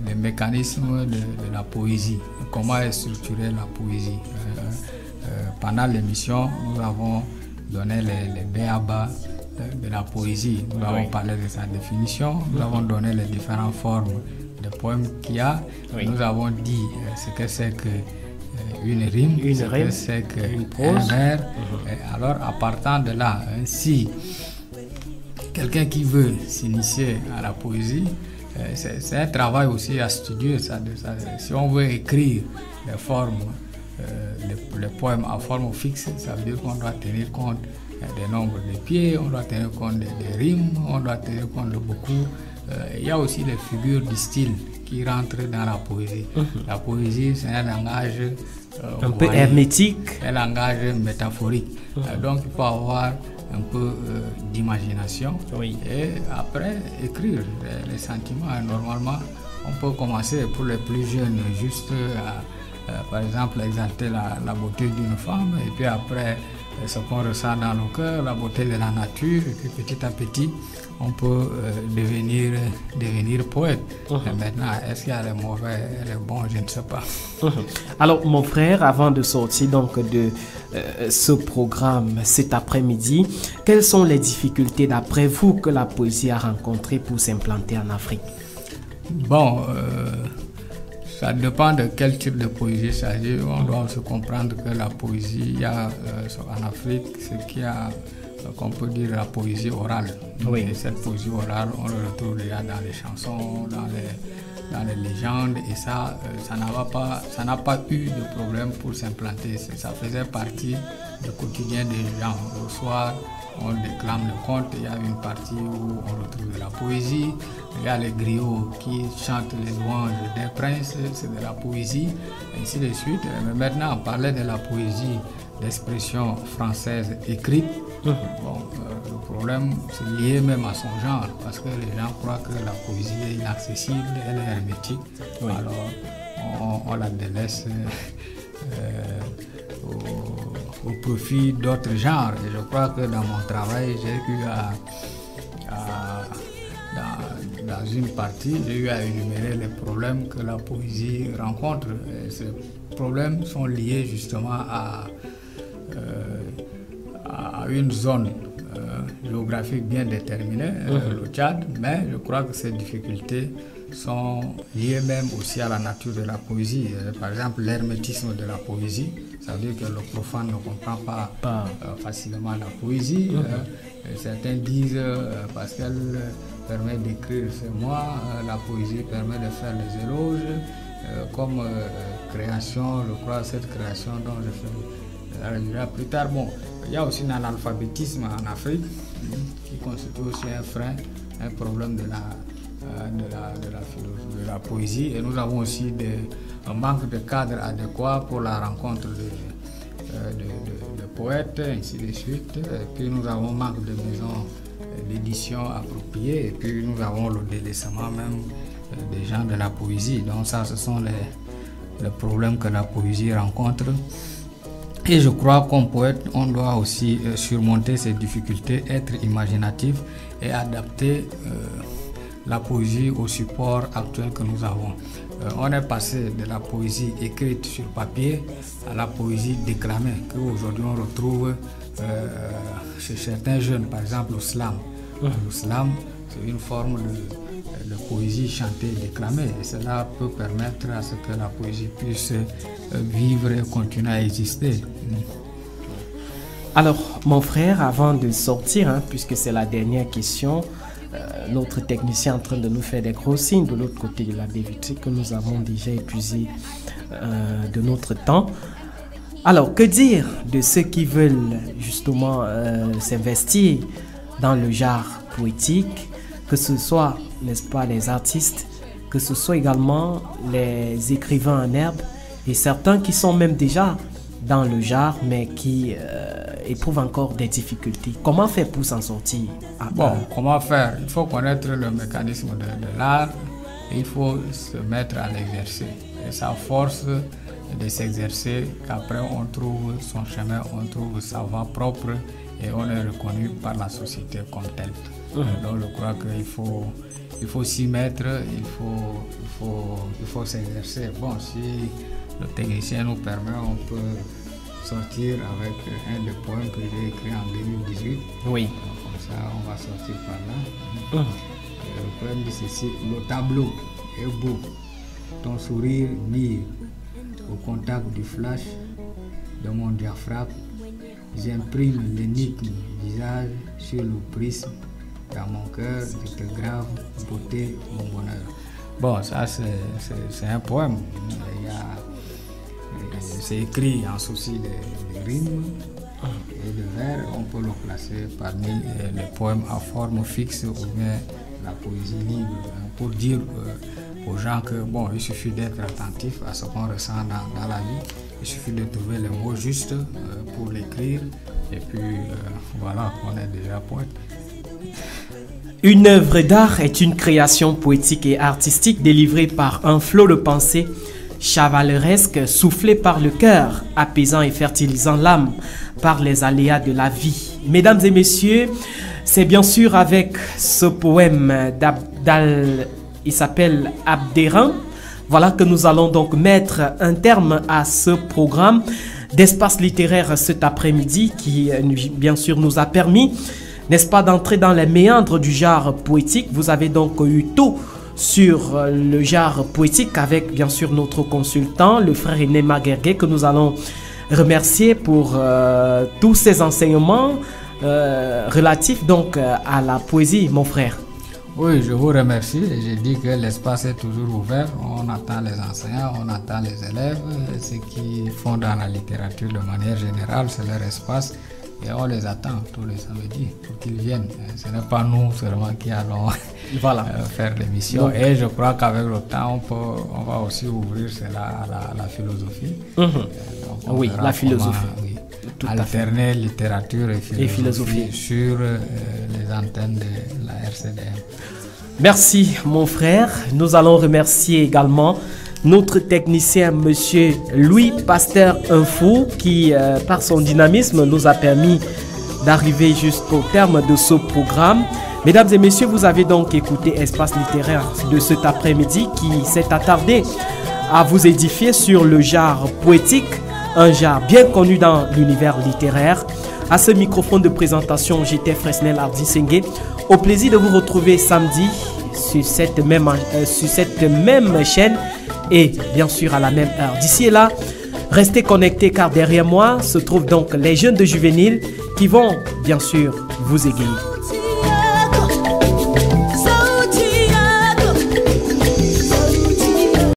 les mécanismes de la poésie, comment est structurée la poésie. Pendant l'émission, nous avons donné les b.a.-ba de la poésie. Nous avons parlé de sa définition, nous avons donné les différentes formes de poèmes qu'il y a. Nous avons dit ce que c'est qu'une rime, ce que c'est qu'un vers. Alors, à partant de là, si quelqu'un qui veut s'initier à la poésie, c'est un travail aussi astucieux. Si on veut écrire les formes, les poèmes en forme fixe, ça veut dire qu'on doit tenir compte des nombres de pieds, on doit tenir compte des rimes, on doit tenir compte de beaucoup. Il y a aussi les figures du style qui rentrent dans la poésie. La poésie, c'est un langage un peu hermétique, un langage métaphorique. Donc il faut avoir un peu d'imagination et après écrire les sentiments. Normalement, on peut commencer pour les plus jeunes juste par exemple exalter la beauté d'une femme et puis après ce qu'on ressent dans le cœur, la beauté de la nature, et puis petit à petit on peut devenir poète. Et maintenant, est-ce qu'il y a les mauvais et les bons? Je ne sais pas. Alors mon frère, avant de sortir donc de ce programme cet après-midi, quelles sont les difficultés d'après vous que la poésie a rencontrées pour s'implanter en Afrique? Bon, ça dépend de quel type de poésie il s'agit. On doit se comprendre que la poésie, il y a en Afrique ce qu'il y a, qu'on peut dire la poésie orale. Et cette poésie orale, on le retrouve déjà dans les chansons, dans les légendes, et ça n'a pas eu de problème pour s'implanter. Ça faisait partie du quotidien des gens. Le soir, on déclame le conte, il y a une partie où on retrouve de la poésie. Il y a les griots qui chantent les louanges des princes, c'est de la poésie, et ainsi de suite. Mais maintenant, on parlait de la poésie d'expression française écrite. Bon, le problème, c'est lié même à son genre, parce que les gens croient que la poésie est inaccessible, elle est hermétique. Alors, on la délaisse au profit d'autres genres. Et je crois que dans mon travail, j'ai eu dans une partie, j'ai eu à énumérer les problèmes que la poésie rencontre. Et ces problèmes sont liés justement à une zone géographique bien déterminé, le Tchad, mais je crois que ces difficultés sont liées même aussi à la nature de la poésie. Par exemple, l'hermétisme de la poésie, ça veut dire que le profane ne comprend pas facilement la poésie. Certains disent parce qu'elle permet d'écrire c'est moi, la poésie permet de faire les éloges. Comme création, je crois cette création dont je reviendrai plus tard. Bon, il y a aussi un analphabétisme en Afrique qui constitue aussi un frein, un problème de la poésie. Et nous avons aussi un manque de cadre adéquat pour la rencontre de poètes, ainsi de suite. Et puis nous avons un manque de maisons d'édition appropriées. Et puis nous avons le délaissement même des gens de la poésie. Donc ça, ce sont les problèmes que la poésie rencontre. Et je crois qu'un poète, on doit aussi surmonter ces difficultés, être imaginatif et adapter la poésie au support actuel que nous avons. On est passé de la poésie écrite sur papier à la poésie déclamée, qu'aujourd'hui on retrouve chez certains jeunes, par exemple le slam. Le slam, c'est une forme de poésie chantée, déclamée, et cela peut permettre à ce que la poésie puisse vivre et continuer à exister. Alors, mon frère, avant de sortir, puisque c'est la dernière question, notre technicien est en train de nous faire des gros signes de l'autre côté de la baie vitrée que nous avons déjà épuisé de notre temps. Alors, que dire de ceux qui veulent justement s'investir dans le genre poétique, que ce soit, n'est-ce pas, les artistes, que ce soit également les écrivains en herbe et certains qui sont même déjà dans le genre mais qui éprouvent encore des difficultés. Comment faire pour s'en sortir? Comment faire? Il faut connaître le mécanisme de l'art et il faut se mettre à l'exercer. Et ça force de s'exercer qu'après on trouve son chemin, on trouve sa voie propre et on est reconnu par la société comme tel. Donc je crois qu'il faut s'y mettre, il faut s'exercer. Bon, si le technicien nous permet, on peut sortir avec un des poèmes que j'ai écrit en 2018. Oui. Comme ça, on va sortir par là. Le poème dit ceci: le tableau est beau, ton sourire mire au contact du flash de mon diaphragme. J'imprime l'énigme visage sur le prisme. Dans mon cœur, je te grave beauté, mon bonheur. Bon, ça c'est un poème. C'est écrit en souci de rimes et de vers. On peut le classer parmi les poèmes à forme fixe ou bien la poésie libre. Pour dire aux gens que bon, il suffit d'être attentif à ce qu'on ressent dans la vie. Il suffit de trouver les mots justes pour l'écrire. Et puis voilà, on est déjà poète. Une œuvre d'art est une création poétique et artistique délivrée par un flot de pensée chevaleresque soufflé par le cœur, apaisant et fertilisant l'âme par les aléas de la vie. Mesdames et messieurs, c'est bien sûr avec ce poème d'Abdal, il s'appelle Abderrahmane, voilà que nous allons donc mettre un terme à ce programme d'espace littéraire cet après-midi qui bien sûr nous a permis, n'est-ce pas, d'entrer dans les méandres du genre poétique. Vous avez donc eu tout sur le genre poétique avec bien sûr notre consultant, le frère René Maguergué, que nous allons remercier pour tous ces enseignements relatifs donc à la poésie, mon frère. Oui, je vous remercie. J'ai dit que l'espace est toujours ouvert. On attend les enseignants, on attend les élèves. Ceux qui font dans la littérature de manière générale, c'est leur espace. Et on les attend tous les samedis pour qu'ils viennent. Ce n'est pas nous seulement qui allons faire l'émission. Et je crois qu'avec le temps, on va aussi ouvrir cela à la philosophie. Donc oui, la philosophie. Alterner littérature et philosophie sur les antennes de la RCDM. Merci mon frère. Nous allons remercier également notre technicien, monsieur Louis Pasteur Info, qui par son dynamisme nous a permis d'arriver jusqu'au terme de ce programme. Mesdames et messieurs, vous avez donc écouté Espace littéraire de cet après-midi qui s'est attardé à vous édifier sur le genre poétique, un genre bien connu dans l'univers littéraire. À ce microphone de présentation, j'étais Fresnel Hardy Sengue. Au plaisir de vous retrouver samedi sur cette même chaîne et bien sûr à la même heure. D'ici là, restez connectés car derrière moi se trouvent donc les jeunes de Juvénile qui vont bien sûr vous égayer.